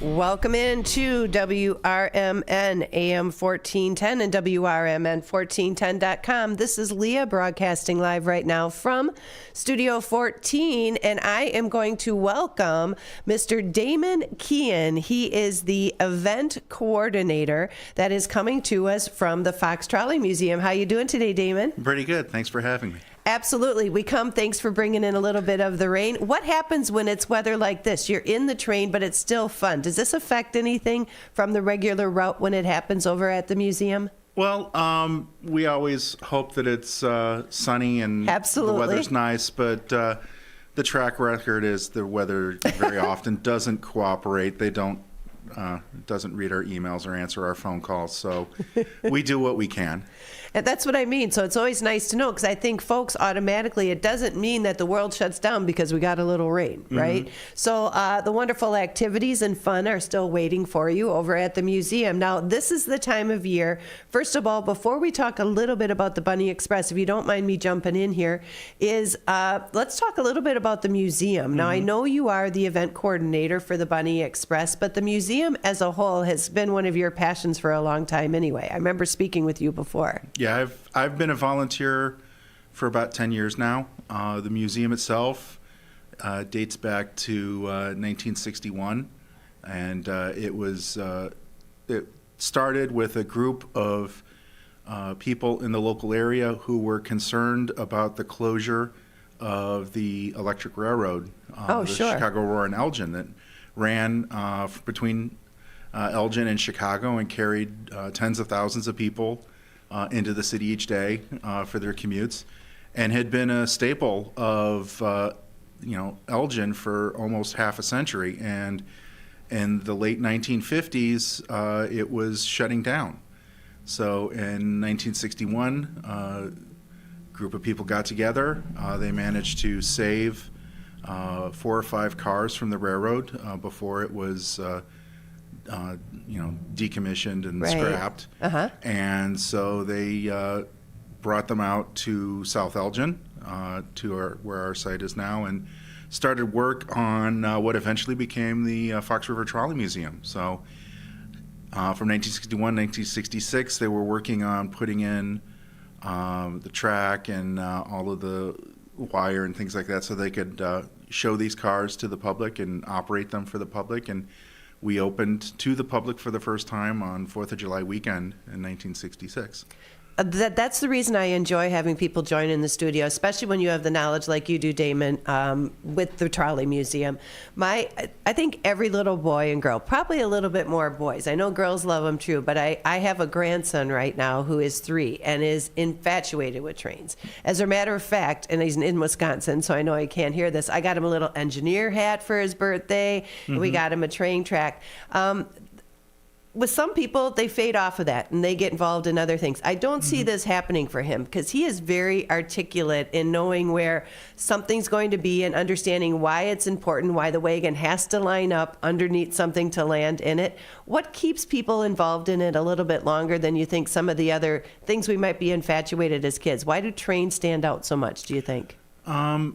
Welcome into WRMN AM 1410 and WRMN1410.com. This is Leah broadcasting live right now from Studio 14, and I am going to welcome Mr. Damin Keenan. He is the event coordinator that is coming to us from the Fox Trolly Museum. How you doing today, Damin? Pretty good. Thanks for having me. Absolutely. We come. Thanks for bringing in a little bit of the rain. What happens when it's weather like this? You're in the train, but it's still fun. Does this affect anything from the regular route when it happens over at the museum? Well, we always hope that it's sunny and Absolutely. the weather's nice, but the track record is the weather very often doesn't cooperate. They don't doesn't read our emails or answer our phone calls, so we do what we can. And that's what I mean. So it's always nice to know, because I think folks automatically, it doesn't mean that the world shuts down because we got a little rain, right? So the wonderful activities and fun are still waiting for you over at the museum. Now, this is the time of year. First of all, before we talk a little bit about the Bunny Express, if you don't mind me jumping in here, is let's talk a little bit about the museum. Now, I know you are the event coordinator for the Bunny Express, but the museum as a whole has been one of your passions for a long time anyway. I remember speaking with you before. Yeah, I've been a volunteer for about 10 years now. The museum itself dates back to 1961, and it started with a group of people in the local area who were concerned about the closure of the electric railroad, the Chicago, Aurora, and Elgin, that ran between Elgin and Chicago and carried tens of thousands of people into the city each day for their commutes, and had been a staple of Elgin for almost half a century. And in the late 1950s, it was shutting down. So in 1961, a group of people got together. They managed to save 4 or 5 cars from the railroad before it was decommissioned and scrapped. And so they brought them out to South Elgin, where our site is now, and started work on what eventually became the Fox River Trolley Museum. So from 1961 to 1966, they were working on putting in the track and all of the wire and things like that, so they could show these cars to the public and operate them for the public. And we opened to the public for the first time on 4th of July weekend in 1966. That's the reason I enjoy having people join in the studio, especially when you have the knowledge like you do, Damin, with the Trolley Museum. I think every little boy and girl, probably a little bit more boys. I know girls love them too, but I have a grandson right now who is 3 and is infatuated with trains. As a matter of fact, and he's in Wisconsin, so I know he can't hear this, I got him a little engineer hat for his birthday, and we got him a train track. With some people, they fade off of that and they get involved in other things. I don't see this happening for him, because he is very articulate in knowing where something's going to be and understanding why it's important, why the wagon has to line up underneath something to land in it. What keeps people involved in it a little bit longer than you think some of the other things we might be infatuated as kids? Why do trains stand out so much, do you think? I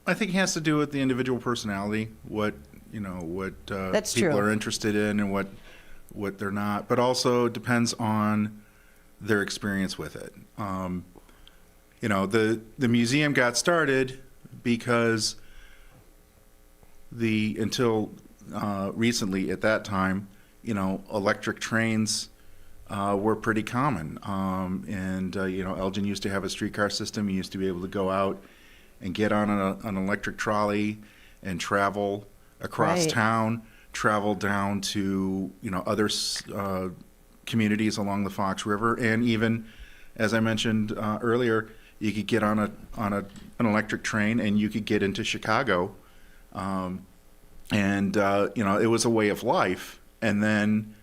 think it has to do with the individual personality, what people are interested in and what they're not, but also depends on their experience with it. The museum got started because until recently at that time, electric trains were pretty common. Elgin used to have a streetcar system. You used to be able to go out and get on an electric trolley and travel across town, travel down to other communities along the Fox River, and even, as I mentioned earlier, you could get on an electric train and you could get into Chicago, it was a way of life. And then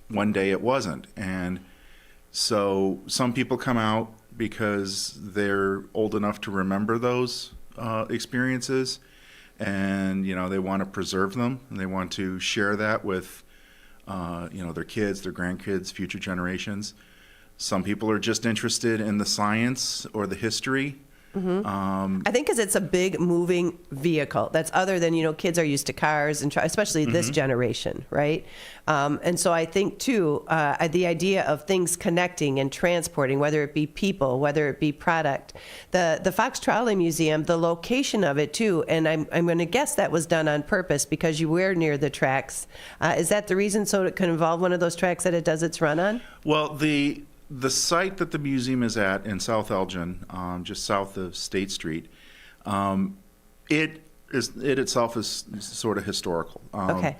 one day it wasn't, and so some people come out because they're old enough to remember those experiences. And they want to preserve them, and they want to share that with their kids, their grandkids, future generations. Some people are just interested in the science or the history I think because it's a big moving vehicle. That's other than, kids are used to cars, and especially this generation, right? And so I think, too, the idea of things connecting and transporting, whether it be people, whether it be product. The Fox Trolly Museum, the location of it, too, and I'm going to guess that was done on purpose because you were near the tracks. Is that the reason, so it could involve one of those tracks that it does its run on? Well, the site that the museum is at in South Elgin, just south of State Street, it itself is sort of historical. Okay.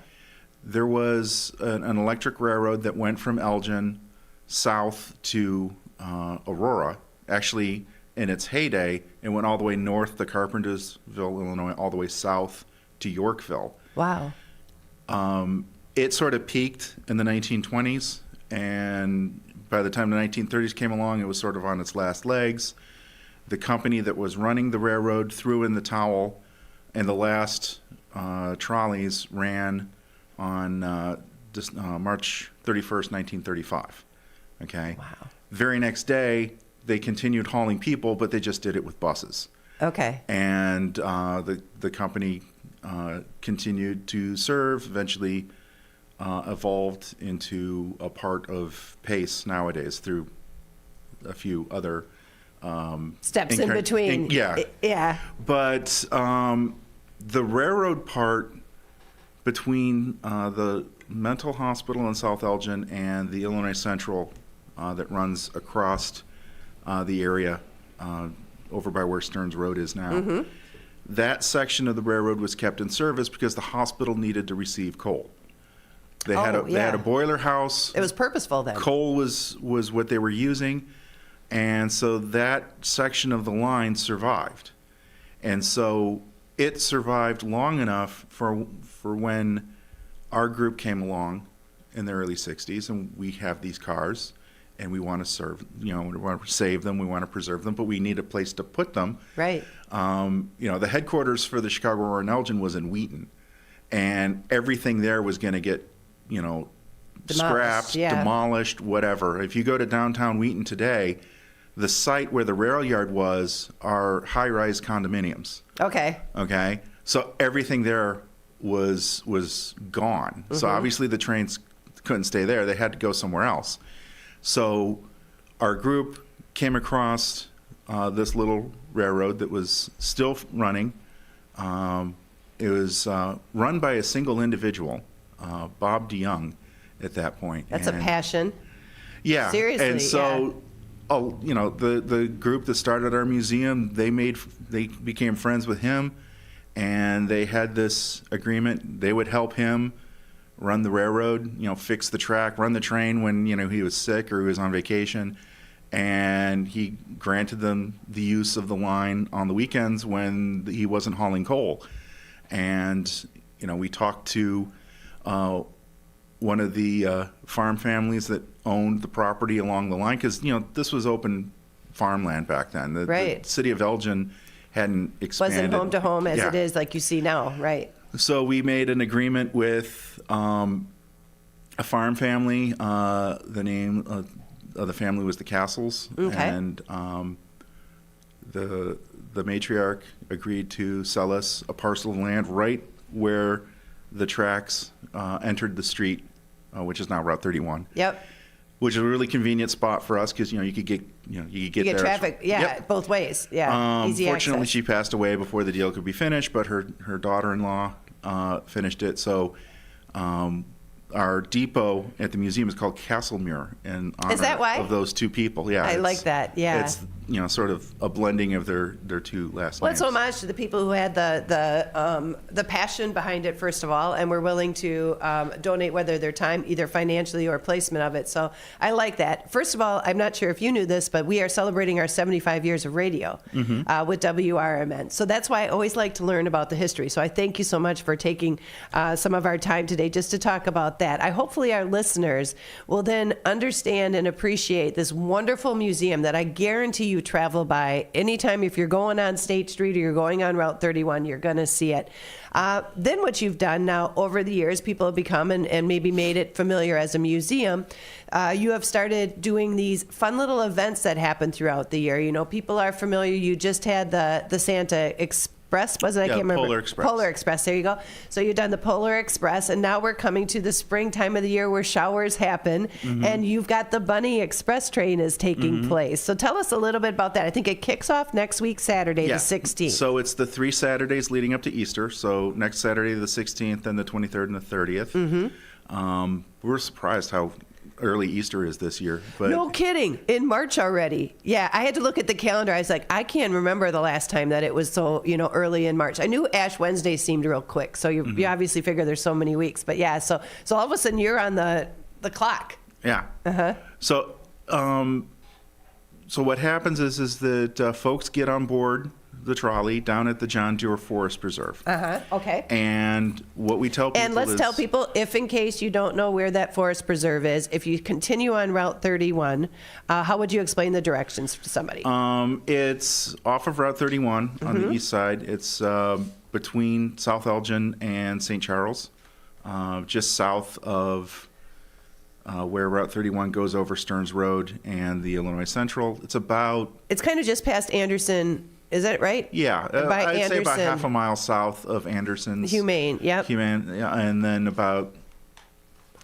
There was an electric railroad that went from Elgin south to Aurora. Actually, in its heyday, it went all the way north to Carpentersville, Illinois, all the way south to Yorkville. Wow. It sort of peaked in the 1920s, and by the time the 1930s came along, it was sort of on its last legs. The company that was running the railroad threw in the towel, and the last trolleys ran on March 31st, 1935. Okay? Wow. Very next day, they continued hauling people, but they just did it with buses. Okay. And the company continued to serve, eventually evolved into a part of Pace nowadays through a few other Steps in between. Yeah. But the railroad part between the mental hospital in South Elgin and the Illinois Central that runs across the area over by where Stearns Road is now, that section of the railroad was kept in service because the hospital needed to receive coal. They had a boiler house. It was purposeful then. Coal was what they were using, and so that section of the line survived. And so it survived long enough for when our group came along in the early 60s, and we have these cars, and we want to serve, we want to save them, we want to preserve them, but we need a place to put them. Right. The headquarters for the Chicago Aurora and Elgin was in Wheaton, and everything there was going to get, scrapped, demolished, whatever. If you go to downtown Wheaton today, the site where the rail yard was are high-rise condominiums. Okay. Okay? So everything there was gone. So obviously the trains couldn't stay there. They had to go somewhere else. So our group came across this little railroad that was still running. It was run by a single individual, Bob DeYoung, at that point. That's a passion. Yeah. Seriously. And so, the group that started our museum, they became friends with him, and they had this agreement. They would help him run the railroad, fix the track, run the train when, he was sick or he was on vacation. And he granted them the use of the line on the weekends when he wasn't hauling coal. And, we talked to one of the farm families that owned the property along the line, because, this was open farmland back then. The city of Elgin hadn't expanded. Wasn't home to home as it is like you see now, right? So we made an agreement with a farm family. The name of the family was the Castles. Okay. And the matriarch agreed to sell us a parcel of land right where the tracks entered the street, which is now Route 31. Yep. Which is a really convenient spot for us because you could get there. Traffic, both ways. Yeah, easy Fortunately, access. she passed away before the deal could be finished, but her daughter-in-law finished it. So our depot at the museum is called Castlemere in honor of those two people. Yeah, I like that. Yeah, it's sort of a blending of their two last names. Well, it's homage to the people who had the passion behind it, first of all, and were willing to donate whether their time, either financially or placement of it. So I like that. First of all, I'm not sure if you knew this, but we are celebrating our 75 years of radio with WRMN. So that's why I always like to learn about the history. So I thank you so much for taking some of our time today just to talk about that. Hopefully our listeners will then understand and appreciate this wonderful museum that I guarantee you you travel by. Anytime if you're going on State Street or you're going on Route 31, you're going to see it. Then what you've done now over the years, people have become and maybe made it familiar as a museum. You have started doing these fun little events that happen throughout the year. You know, people are familiar. You just had the Santa Express, was it? I can't remember. Polar Express. Polar Express, there you go. So you've done the Polar Express, and now we're coming to the spring time of the year where showers happen, and you've got the Bunny Express train is taking place. So tell us a little bit about that. I think it kicks off next week, Saturday, the 16th. So it's the 3 Saturdays leading up to Easter. So next Saturday, the 16th, and the 23rd and the 30th. We're surprised how early Easter is this year. But no kidding. In March already. Yeah, I had to look at the calendar. I was like, I can't remember the last time that it was so, early in March. I knew Ash Wednesday seemed real quick. So you obviously figure there's so many weeks. But yeah, so all of a sudden you're on the clock. Yeah. So what happens is that folks get on board the trolley down at the John Deere Forest Preserve. Okay. And what we tell people And let's tell people, if in case you don't know where that forest preserve is, if you continue on Route 31, how would you explain the directions to somebody? It's off of Route 31 on the east side. It's between South Elgin and St. Charles, just south of where Route 31 goes over Stearns Road and the Illinois Central. It's kind of just past Anderson. Is that right? Yeah, By I'd say about Anderson. half a mile south of Anderson's. Humane, yep. Humane, yeah, and then about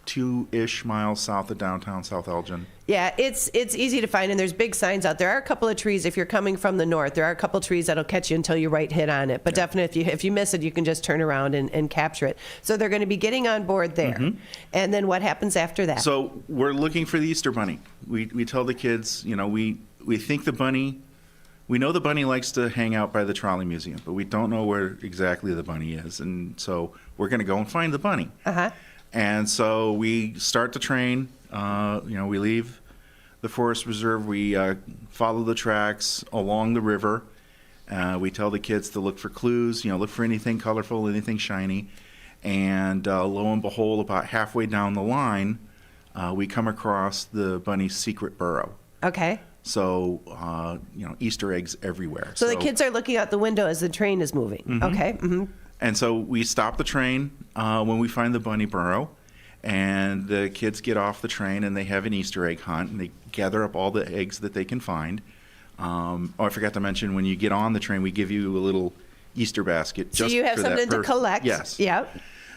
2-ish miles south of downtown South Elgin. Yeah, it's easy to find, and there's big signs out there. There are a couple of trees, if you're coming from the north, there are a couple of trees that'll catch you until you right hit on it. But definitely, if you miss it, you can just turn around and capture it. So they're going to be getting on board there. And then what happens after that? So we're looking for the Easter Bunny. We tell the kids, we think the bunny... We know the bunny likes to hang out by the Trolley Museum, but we don't know where exactly the bunny is. And so we're going to go and find the bunny. And so we start the train. We leave the Forest Reserve. We follow the tracks along the river. We tell the kids to look for clues, look for anything colorful, anything shiny. And lo and behold, about halfway down the line, we come across the bunny's secret burrow. Okay. So, Easter eggs everywhere. So the kids are looking out the window as the train is moving. Okay. And so we stop the train when we find the bunny burrow, and the kids get off the train and they have an Easter egg hunt, and they gather up all the eggs that they can find. I forgot to mention, when you get on the train, we give you a little Easter basket. So just you have for something that to collect. Yes. Yep.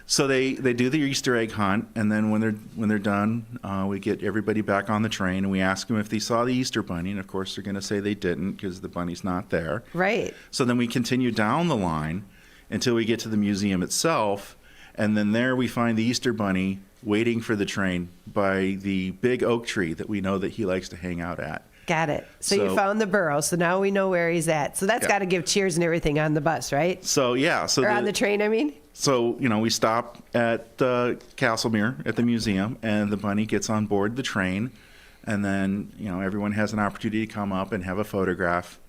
So they do the Easter egg hunt, and then when they're done, we get everybody back on the train, and we ask them if they saw the Easter bunny, and of course they're going to say they didn't because the bunny's not there. Right. So then we continue down the line until we get to the museum itself, and then there we find the Easter bunny waiting for the train by the big oak tree that we know that he likes to hang out at. Got it. So you found the burrow, so now we know where he's at. So that's got to give cheers and everything on the bus, right? So yeah. Or on the train, I mean? So, we stop at Castlemere at the museum, and the bunny gets on board the train, and then, everyone has an opportunity to come up and have a photograph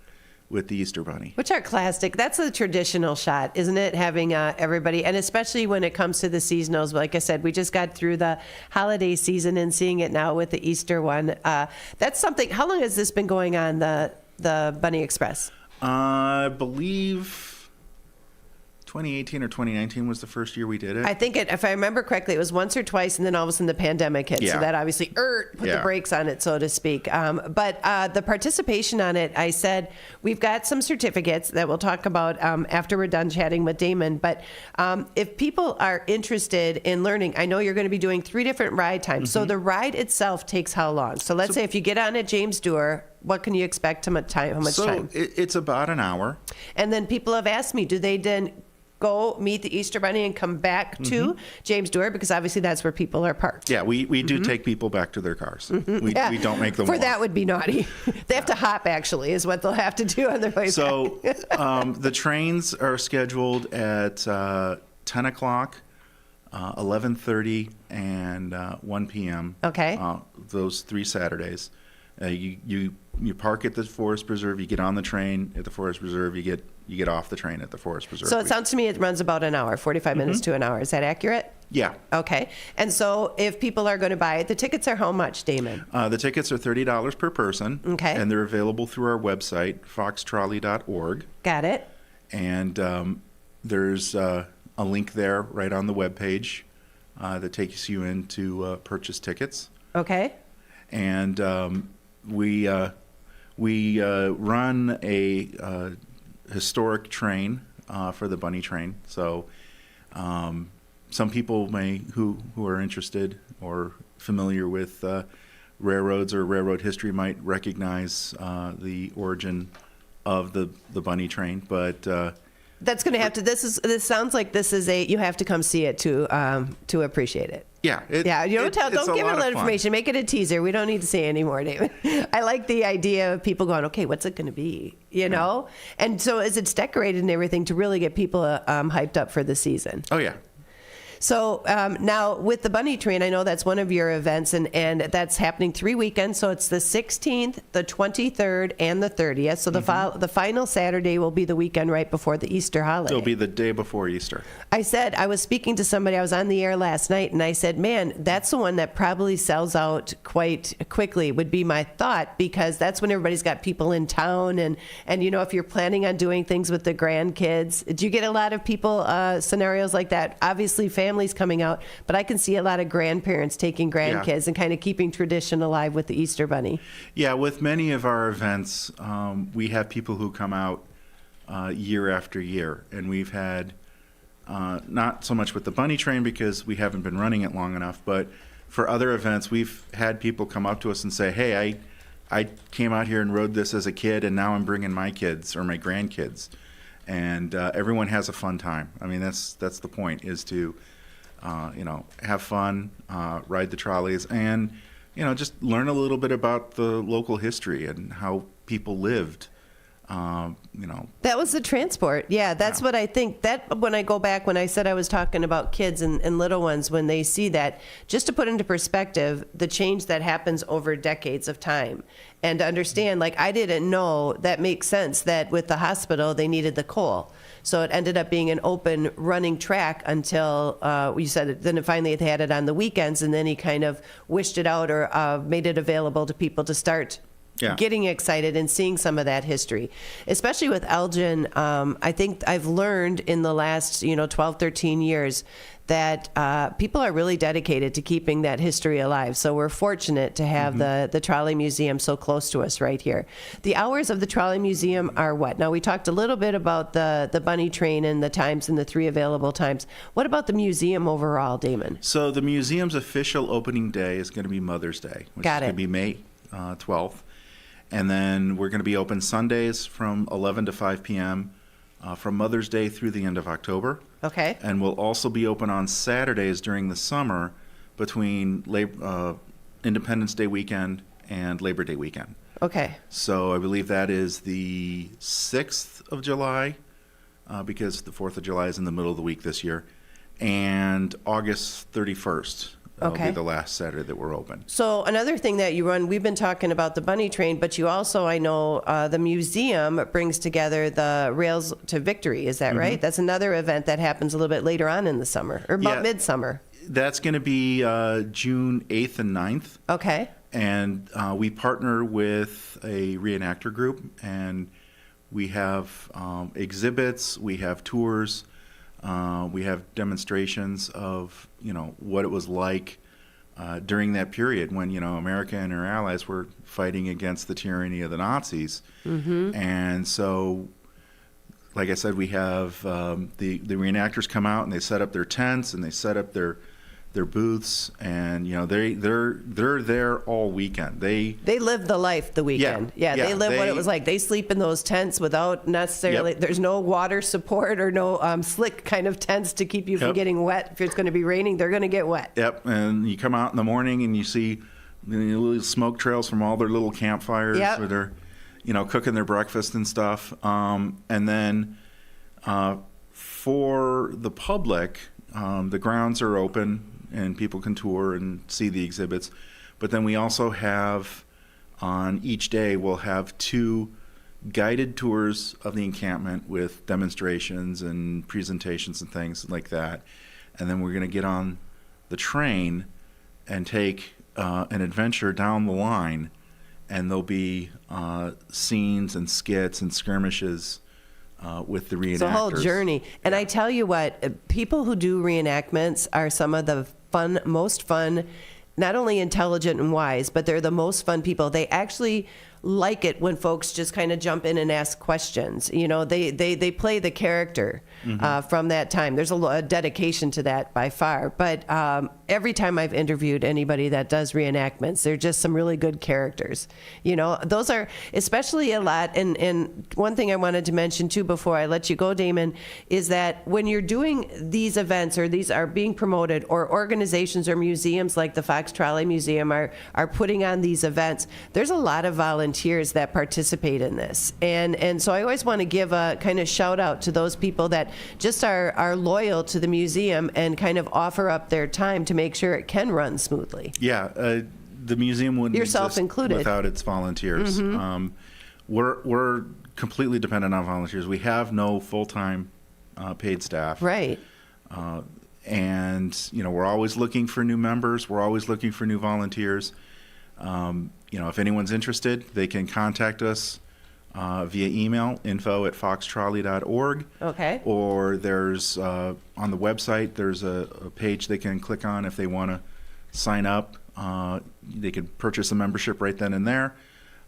with the Easter bunny. Which are classic. That's a traditional shot, isn't it? Having everybody, and especially when it comes to the seasonals. Like I said, we just got through the holiday season and seeing it now with the Easter one. That's something. How long has this been going on, the Bunny Express? I believe 2018 or 2019 was the first year we did it. I think if I remember correctly, it was once or twice, and then all of a sudden the pandemic hit. Yeah. So that obviously put the brakes on it, so to speak. But the participation on it, I said, we've got some certificates that we'll talk about after we're done chatting with Damin. But if people are interested in learning, I know you're going to be doing 3 different ride times. So the ride itself takes how long? So let's say if you get on at James Dewar, what can you expect? How much time? It's about an hour. And then people have asked me, do they then go meet the Easter Bunny and come back to James Dewar? Because obviously that's where people are parked. Yeah, we do take people back to their cars. We don't make them walk. That would be naughty. They have to hop, actually, is what they'll have to do on their way back. So the trains are scheduled at 10 o'clock, 11:30, and 1 p.m. Okay. Those 3 Saturdays. You park at the Forest Preserve, you get on the train at the Forest Preserve, you get off the train at the Forest Preserve. So it sounds to me it runs about an hour, 45 minutes to an hour. Is that accurate? Yeah. Okay. And so if people are going to buy it, the tickets are how much, Damin? The tickets are $30 per person. Okay. And they're available through our website, foxtrolley.org. Got it. And there's a link there right on the webpage that takes you in to purchase tickets. Okay. And we run a historic train for the bunny train. So some people who are interested or familiar with railroads or railroad history might recognize the origin of the bunny train, but that's going to have to. This sounds like this is you have to come see it to appreciate it. Yeah. Don't give it a lot of information. Make it a teaser. We don't need to say any more, David. I like the idea of people going, okay, what's it going to be? You know? And so as it's decorated and everything to really get people hyped up for the season. Oh, yeah. So now with the bunny train, I know that's one of your events, and that's happening 3 weekends. So it's the 16th, the 23rd, and the 30th. So the final Saturday will be the weekend right before the Easter holiday. It'll be the day before Easter. I was speaking to somebody, I was on the air last night, and I said, man, that's the one that probably sells out quite quickly, would be my thought, because that's when everybody's got people in town, and if you're planning on doing things with the grandkids. Do you get a lot of people, scenarios like that? Obviously, families coming out, but I can see a lot of grandparents taking grandkids and kind of keeping tradition alive with the Easter Bunny. Yeah, with many of our events, we have people who come out year after year, and we've had not so much with the bunny train because we haven't been running it long enough, but for other events, we've had people come up to us and say, hey, I came out here and rode this as a kid, and now I'm bringing my kids or my grandkids. And everyone has a fun time. I mean, that's the point, is to have fun, ride the trolleys, and just learn a little bit about the local history and how people lived. That was the transport. Yeah, that's what I think. That when I go back, when I said I was talking about kids and little ones, when they see that, just to put into perspective, the change that happens over decades of time. And to understand, like, I didn't know, that makes sense that with the hospital, they needed the coal. So it ended up being an open running track until you said it, then finally they had it on the weekends, and then he kind of wished it out or made it available to people to start getting excited and seeing some of that history, especially with Elgin. I think I've learned in the last 12, 13 years that people are really dedicated to keeping that history alive. So we're fortunate to have the Trolley Museum so close to us right here. The hours of the Trolley Museum are what? Now, we talked a little bit about the bunny train and the times and the 3 available times. What about the museum overall, Damin? So the museum's official opening day is going to be Mother's Day, which is going to be May 12th. And then we're going to be open Sundays from 11 to 5 p.m. From Mother's Day through the end of October. Okay. And we'll also be open on Saturdays during the summer between Independence Day weekend and Labor Day weekend. Okay. So I believe that is the 6th of July, because the 4th of July is in the middle of the week this year, and August 31st. That'll be the last Saturday that we're open. So another thing that you run, we've been talking about the bunny train, but you also, I know, the museum brings together the Rails to Victory. Is that right? That's another event that happens a little bit later on in the summer, or about midsummer. That's going to be June 8th and 9th. Okay. And we partner with a reenactor group, and we have exhibits, we have tours. We have demonstrations of, what it was like during that period when, America and her allies were fighting against the tyranny of the Nazis. And so, like I said, we have the reenactors come out and they set up their tents and they set up their booths, and they're there all weekend. They live the life the weekend. They live what it was like. They sleep in those tents without necessarily. There's no water support or no slick kind of tents to keep you from getting wet. If it's going to be raining, they're going to get wet. Yep, and you come out in the morning and you see little smoke trails from all their little campfires where they're cooking their breakfast and stuff. And then for the public, the grounds are open and people can tour and see the exhibits. But then we also have On each day, we'll have 2 guided tours of the encampment with demonstrations and presentations and things like that. And then we're going to get on the train and take an adventure down the line, and there'll be scenes and skits and skirmishes with the reenactors. It's a whole journey. And I tell you what, people who do reenactments are some of the most fun, not only intelligent and wise, but they're the most fun people. They actually like it when folks just kind of jump in and ask questions. You know, they play the character from that time. There's a dedication to that by far. But every time I've interviewed anybody that does reenactments, they're just some really good characters. You know, those are especially a lot. And one thing I wanted to mention too before I let you go, Damin, is that when you're doing these events, or these are being promoted, or organizations or museums like the Fox Trolly Museum are putting on these events, there's a lot of volunteers that participate in this. And so I always want to give a kind of shout out to those people that just are loyal to the museum and kind of offer up their time to make sure it can run smoothly. Yeah, the museum wouldn't Yourself exist included. without its volunteers. We're completely dependent on volunteers. We have no full-time paid staff. Right. And, you know, we're always looking for new members. We're always looking for new volunteers. You know, if anyone's interested, they can contact us via email, info@foxtrolley.org. Okay. Or there's, on the website, there's a page they can click on if they want to sign up. They could purchase a membership right then and there,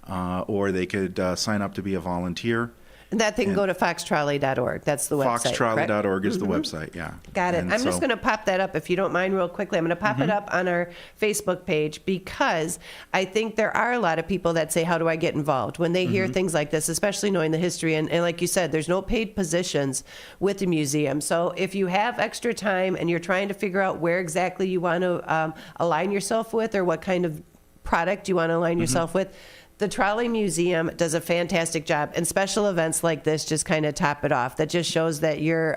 or they could sign up to be a volunteer. And that they can go to foxtrolley.org. That's the website. Foxtrolley.org is the website, yeah. Got it. And I'm so, just going to pop that up, if you don't mind, real quickly. I'm going to pop it up on our Facebook page, because I think there are a lot of people that say, how do I get involved? When they hear things like this, especially knowing the history. And like you said, there's no paid positions with the museum. So if you have extra time and you're trying to figure out where exactly you want to align yourself with, or what kind of product you want to align yourself with, the Trolly Museum does a fantastic job, and special events like this just kind of top it off. That just shows that your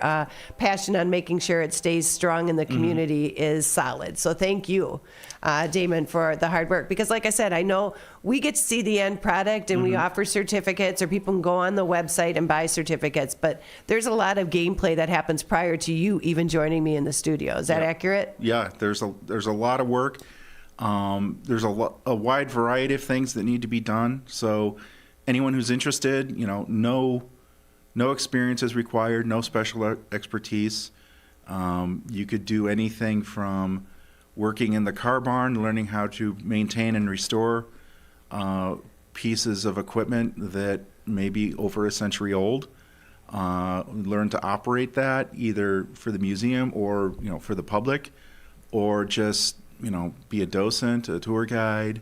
passion on making sure it stays strong in the community is solid. So thank you, Damin, for the hard work. Because like I said, I know we get to see the end product, and we offer certificates, or people can go on the website and buy certificates, but there's a lot of gameplay that happens prior to you even joining me in the studio. Is that accurate? Yeah, there's a lot of work. There's a wide variety of things that need to be done. So anyone who's interested, you know, no experience is required, no special expertise. You could do anything from working in the car barn, learning how to maintain and restore pieces of equipment that may be over a century old. Learn to operate that either for the museum or, you know, for the public, or just, you know, be a docent, a tour guide,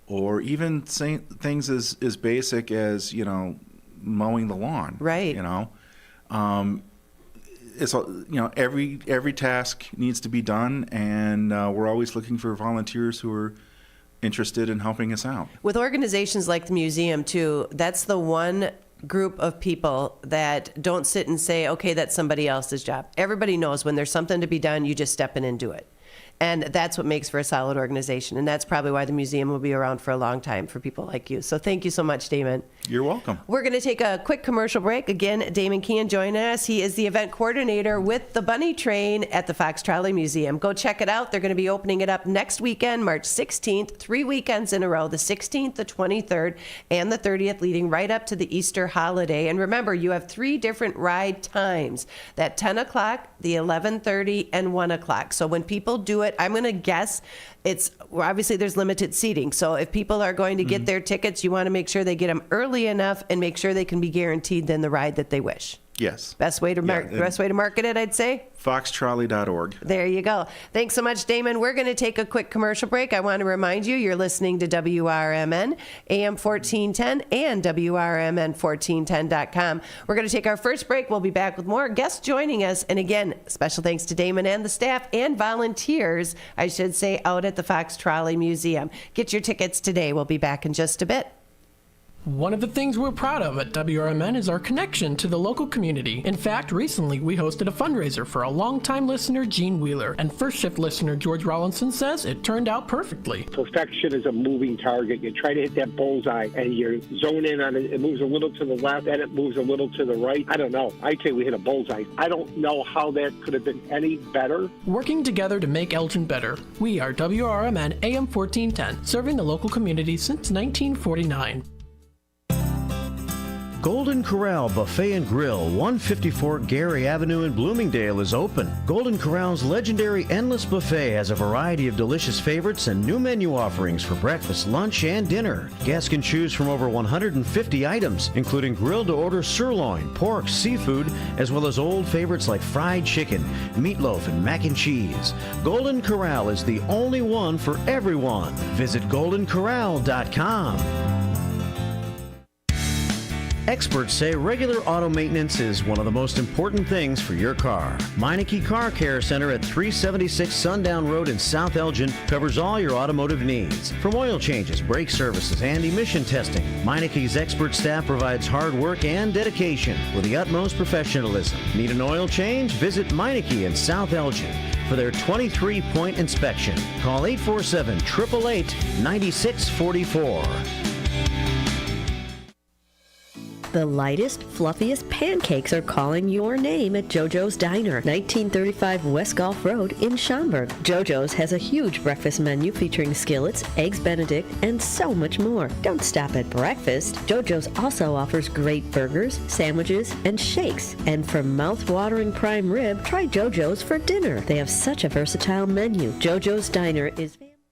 or even say things as basic as, you know, mowing the lawn. Right. You know, it's, you know, every task needs to be done, and we're always looking for volunteers who are interested in helping us out. With organizations like the museum too, that's the one group of people that don't sit and say, okay, that's somebody else's job. Everybody knows when there's something to be done, you just step in and do it. And that's what makes for a solid organization. And that's probably why the museum will be around for a long time for people like you. So thank you so much, Damin. You're welcome. We're going to take a quick commercial break. Again, Damin Keenan joining us. He is the event coordinator with the Bunny Train at the Fox Trolly Museum. Go check it out. They're going to be opening it up next weekend, March 16th, 3 weekends in a row, the 16th, the 23rd, and the 30th, leading right up to the Easter holiday. And remember, you have 3 different ride times, that 10 o'clock, the 11:30, and 1 o'clock. So when people do it, I'm going to guess obviously there's limited seating. So if people are going to get their tickets, you want to make sure they get them early enough and make sure they can be guaranteed then the ride that they wish. Yes. Best way to market it, I'd say. Foxtrolley.org. There you go. Thanks so much, Damin. We're going to take a quick commercial break. I want to remind you, you're listening to WRMN, AM 1410, and WRMN1410.com. We're going to take our first break. We'll be back with more guests joining us. And again, special thanks to Damin and the staff and volunteers, I should say, out at the Fox Trolly Museum. Get your tickets today. We'll be back in just a bit. One of the things we're proud of at WRMN is our connection to the local community. In fact, recently we hosted a fundraiser for a longtime listener, Gene Wheeler, and first shift listener George Rollinson says it turned out perfectly. Perfection is a moving target. You try to hit that bullseye and you zone in on it. It moves a little to the left and it moves a little to the right. I don't know. I'd say we hit a bullseye. I don't know how that could have been any better. Working together to make Elgin better. We are WRMN AM 1410, serving the local community since 1949. Golden Corral Buffet and Grill, 154 Gary Avenue in Bloomingdale is open. Golden Corral's legendary Endless Buffet has a variety of delicious favorites and new menu offerings for breakfast, lunch, and dinner. Guests can choose from over 150 items, including grilled-to-order sirloin, pork, seafood, as well as old favorites like fried chicken, meatloaf, and mac and cheese. Golden Corral is the only one for everyone. Visit goldencorral.com. Experts say regular auto maintenance is one of the most important things for your car. Meineke Car Care Center at 376 Sundown Road in South Elgin covers all your automotive needs. From oil changes, brake services, and emission testing, Meineke's expert staff provides hard work and dedication with the utmost professionalism. Need an oil change? Visit Meineke in South Elgin for their 23-point inspection. Call 847-888-9644. The lightest, fluffiest pancakes are calling your name at JoJo's Diner, 1935 West Gulf Road in Schaumburg. JoJo's has a huge breakfast menu featuring skillets, eggs Benedict, and so much more. Don't stop at breakfast. JoJo's also offers great burgers, sandwiches, and shakes. And for mouth-watering prime rib, try JoJo's for dinner. They have such a versatile menu. JoJo's Diner is